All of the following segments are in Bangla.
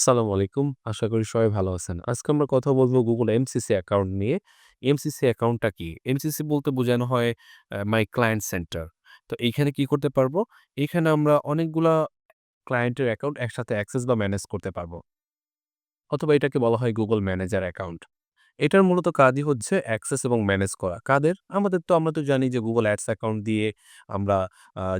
আসসালামু আলাইকুম। আশা করি সবাই ভালো আছেন। আজকে আমরা কথা বলব Google MCC অ্যাকাউন্ট নিয়ে। MCC অ্যাকাউন্টটা কি? MCC বলতে বোঝানো হয় মাই ক্লায়েন্ট সেন্টার। তো এইখানে কি করতে পারবো? এইখানে আমরা অনেকগুলা ক্লায়েন্টের অ্যাকাউন্ট একসাথে অ্যাক্সেস বা ম্যানেজ করতে পারবো। অথবা এটাকে বলা হয় Google ম্যানেজার অ্যাকাউন্ট। এটার মূলত কাজই হচ্ছে অ্যাক্সেস এবং ম্যানেজ করা। কাদের? আমরা তো জানি যে Google অ্যাডস অ্যাকাউন্ট দিয়ে আমরা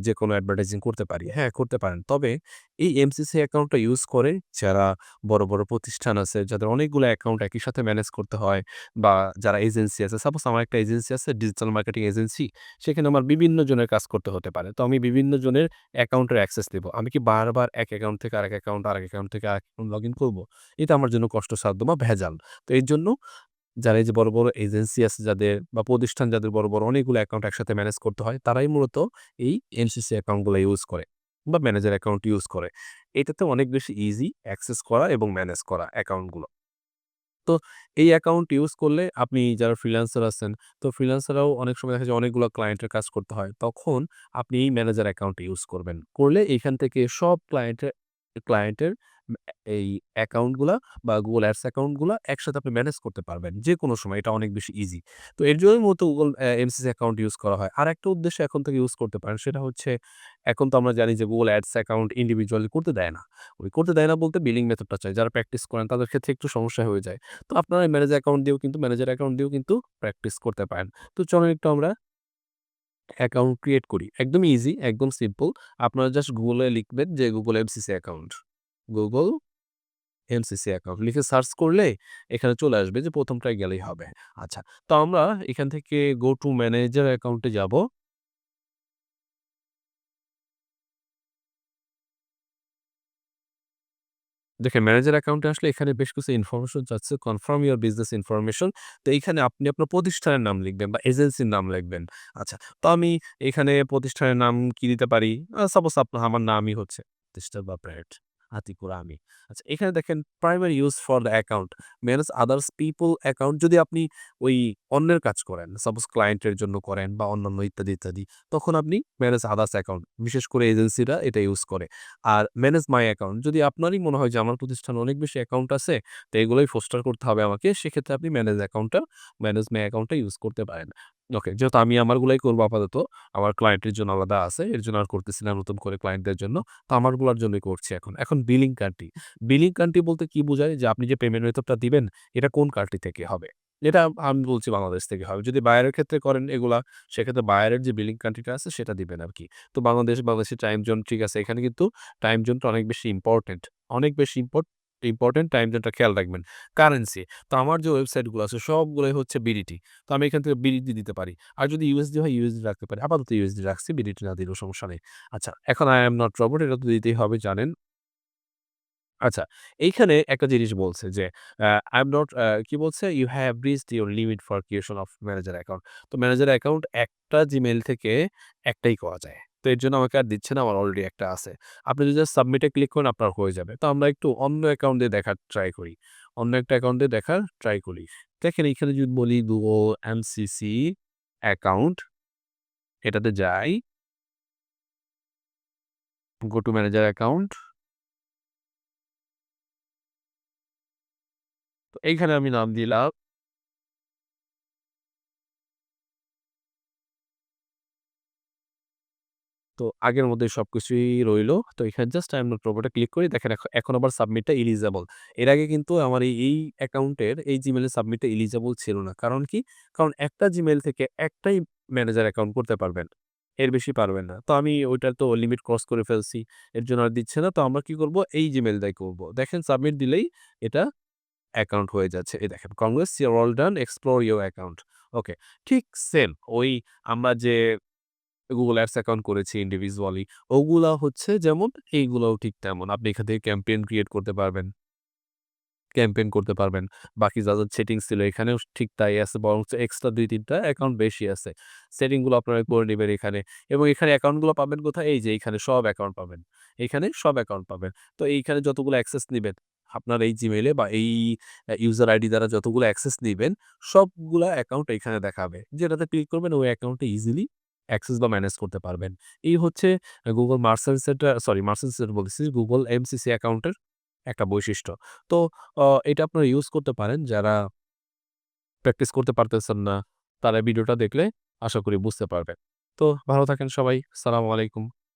যেকোনো অ্যাডভার্টাইজিং করতে পারি। হ্যাঁ, করতে পারেন। তবে এই এমসিসি অ্যাকাউন্টটা ইউজ করে যারা বড়, বড় প্রতিষ্ঠান আছে, যাদের অনেকগুলো অ্যাকাউন্ট একই সাথে ম্যানেজ করতে হয় বা যারা এজেন্সি আছে। সাপোজ আমার একটা এজেন্সি আছে, ডিজিটাল মার্কেটিং এজেন্সি। সেখানে আমার বিভিন্ন জনের কাজ করতে হতে পারে। তো আমি বিভিন্ন জনের অ্যাকাউন্টের অ্যাক্সেস নিবো। আমি কি বারবার এক অ্যাকাউন্ট থেকে আরেক অ্যাকাউন্ট, আরেক অ্যাকাউন্ট থেকে আরেক অ্যাকাউন্ট লগইন করব? এটা আমার জন্য কষ্টসাধ্য বা ভেজাল। তো এর জন্য যারা এই যে বড়, বড় এজেন্সি আছে যাদের বা প্রতিষ্ঠান যাদের বড়, বড় অনেকগুলো অ্যাকাউন্ট একসাথে ম্যানেজ করতে হয়, তারাই মূলত এই এমসিসি অ্যাকাউন্ট গুলা ইউজ করে বা ম্যানেজার অ্যাকাউন্ট ইউজ করে। এটাতে অনেক বেশি ইজি অ্যাক্সেস করা এবং ম্যানেজ করা অ্যাকাউন্ট গুলো। তো এই অ্যাকাউন্ট ইউজ করলে আপনি যারা ফ্রিল্যান্সার আছেন, তো ফ্রিল্যান্সাররাও অনেক সময় দেখা যায় অনেকগুলো ক্লায়েন্টের কাজ করতে হয়। তখন আপনি এই ম্যানেজার অ্যাকাউন্ট ইউজ করবেন। করলে এখান থেকে সব ক্লায়েন্টের এই অ্যাকাউন্ট গুলা বা Google Ads অ্যাকাউন্ট গুলা একসাথে আপনি ম্যানেজ করতে পারবেন। যেকোনো সময় এটা অনেক বেশি ইজি। তো এর জন্যই মূলত Google এমসিসি অ্যাকাউন্ট ইউজ করা হয়। আরেকটা উদ্দেশ্যে এখন থেকে ইউজ করতে পারেন। সেটা হচ্ছে এখন তো আমরা জানি যে Google Ads অ্যাকাউন্ট ইন্ডিভিজুয়ালি করতে দেয় না। করতে দেয় না বলতে বিলিং মেথডটা চায়। যারা প্র্যাকটিস করেন তাদের ক্ষেত্রে একটু সমস্যা হয়ে যায়। তো আপনারা ম্যানেজার অ্যাকাউন্ট দিয়েও কিন্তু প্র্যাকটিস করতে পারেন। তো চলুন একটু আমরা অ্যাকাউন্ট ক্রিয়েট করি। একদমই ইজি, একদম সিম্পল। আপনারা জাস্ট Google এ লিখবেন যে Google MCC account. Google MCC account লিখে সার্চ করলে এখানে চলে আসবে যে ১ম টায় গেলেই হবে। আচ্ছা, তো আমরা এখান থেকে গো টু ম্যানেজার অ্যাকাউন্টে যাব। দেখেন ম্যানেজার অ্যাকাউন্টে আসলে এখানে বেশ কিছু ইনফরমেশন চাচ্ছে। Confirm your business information. তো এইখানে আপনি আপনার প্রতিষ্ঠানের নাম লিখবেন বা এজেন্সির নাম লিখবেন। আচ্ছা, তো আমি এখানে প্রতিষ্ঠানের নাম কি দিতে পারি? সাপোজ আমার নামই হচ্ছে প্রতিষ্ঠান বা ব্র্যান্ড আতিকুর আমি। আচ্ছা, এখানে দেখেন primary use for the account manage others people account যদি আপনি ওই অন্যের কাজ করেন, সাপোজ ক্লায়েন্টের জন্য করেন বা অন্যান্য ইত্যাদি, ইত্যাদি। তখন আপনি ম্যানেজ আদার্স অ্যাকাউন্ট বিশেষ করে এজেন্সিরা এটা ইউজ করে। আর ম্যানেজ মাই অ্যাকাউন্ট যদি আপনারই মনে হয় যে আমার প্রতিষ্ঠানে অনেক বেশি অ্যাকাউন্ট আছে, তো এগুলোই ফোস্টার করতে হবে আমাকে। সেক্ষেত্রে আপনি ম্যানেজ মাই অ্যাকাউন্টটা ইউজ করতে পারেন। ওকে, যেহেতু আমি আমারগুলাই করব আপাতত। আমার ক্লায়েন্টের জন্য আলাদা আছে। এর জন্য আর করতেছি না নতুন করে ক্লায়েন্টদের জন্য। তো আমারগুলার জন্যই করছি এখন। এখন বিলিং কান্ট্রি। বিলিং কান্ট্রি বলতে কি বোঝায়? যে আপনি যে পেমেন্ট মেথডটা দিবেন, এটা কোন কান্ট্রি থেকে হবে? এটা আমি বলছি বাংলাদেশ থেকে হবে। যদি বায়ারের ক্ষেত্রে করেন এগুলা, সেক্ষেত্রে বায়ারের যে বিলিং কান্ট্রিটা আছে সেটা দিবেন আরকি। তো বাংলাদেশের টাইম জোন ঠিক আছে। এখানে কিন্তু টাইম জোনটা অনেক বেশি ইম্পোর্টেন্ট। অনেক বেশি ইম্পোর্টেন্ট টাইম জোনটা খেয়াল রাখবেন। কারেন্সি। তো আমার যে ওয়েবসাইট গুলো আছে সবগুলোই হচ্ছে বিডিটি। তো আমি এখান থেকে বিডিটি দিতে পারি। আর যদি ইউএসডি হয় ইউএসডি রাখতে পারি। আপাতত ইউএসডি রাখছি, বিডিটি না দিলেও সমস্যা নেই। আচ্ছা, এখন আই এম নট রোবট এটা তো দিতেই হবে জানেন। আচ্ছা, এইখানে একটা জিনিস বলছে যে, আই এম নট কি বলছে? "You have reached your limit for creation of manager account." তো ম্যানেজার অ্যাকাউন্ট একটা Gmail থেকে একটাই করা যায়। তো এর জন্য আমাকে আর দিচ্ছে না, আমার অলরেডি একটা আছে। আপনি যদি জাস্ট সাবমিট এ ক্লিক করেন আপনার হয়ে যাবে। তো আমরা একটু অন্য অ্যাকাউন্ট দিয়ে দেখার ট্রাই করি। অন্য একটা অ্যাকাউন্ট দিয়ে দেখার ট্রাই করি। দেখেন এইখানে যদি বলি Google MCC অ্যাকাউন্ট, এটাতে যাই, গো টু ম্যানেজার অ্যাকাউন্ট। তো এইখানে আমি নাম দিলাম। তো আগের মতোই সবকিছুই রইলো। তো এখানে just I am not robot A click করি। দেখেন এখন আবার সাবমিটটা এলিজিবল। এর আগে কিন্তু আমার এই অ্যাকাউন্টের এই Gmail এর সাবমিটটা এলিজিবল ছিল না। কারণ কি? কারণ একটা Gmail থেকে একটাই ম্যানেজার অ্যাকাউন্ট করতে পারবেন। এর বেশি পারবেন না। তো আমি ওইটা তো লিমিট ক্রস করে ফেলছি। এর জন্য আর দিচ্ছে না। তো আমরা কি করব? এই Gmail দিয়ে করব। দেখেন সাবমিট দিলেই এটা অ্যাকাউন্ট হয়ে যাচ্ছে। এই দেখেন congrats you are all done explore your account. Okay, ঠিক সেম ওই আমরা যে Google Ads অ্যাকাউন্ট করেছি ইন্ডিভিজুয়ালি। ওগুলা হচ্ছে যেমন এইগুলাও ঠিক তেমন। আপনি এখান থেকে ক্যাম্পেইন ক্রিয়েট করতে পারবেন। ক্যাম্পেইন করতে পারবেন। বাকি যা, যা সেটিংস ছিল এখানেও ঠিক তাই আছে বরঞ্চ এক্সট্রা ২-৩ টা অ্যাকাউন্ট বেশি আছে। সেটিং গুলো আপনারা করে নিবেন এখানে। এবং এখানে অ্যাকাউন্ট গুলো পাবেন কোথায়? এই যে এইখানে সব অ্যাকাউন্ট পাবেন। এইখানে সব অ্যাকাউন্ট পাবেন। তো এইখানে যতগুলো অ্যাক্সেস নিবেন, আপনার এই Gmail এ বা এই ইউজার আইডি দ্বারা যতগুলো অ্যাক্সেস নিবেন, সবগুলা অ্যাকাউন্ট এখানে দেখাবে। যেটাতে ক্লিক করবেন ওই অ্যাকাউন্টে ইজিলি অ্যাক্সেস বা ম্যানেজ করতে পারবেন। এই হচ্ছে Google merchant centre sorry merchant centre বলতেছি Google MCC অ্যাকাউন্টের একটা বৈশিষ্ট্য। তো এটা আপনারা ইউজ করতে পারেন। যারা প্র্যাকটিস করতে পারতেছেন না, তারা ভিডিওটা দেখলে আশা করি বুঝতে পারবেন। তো ভালো থাকেন সবাই। আসসালামু আলাইকুম।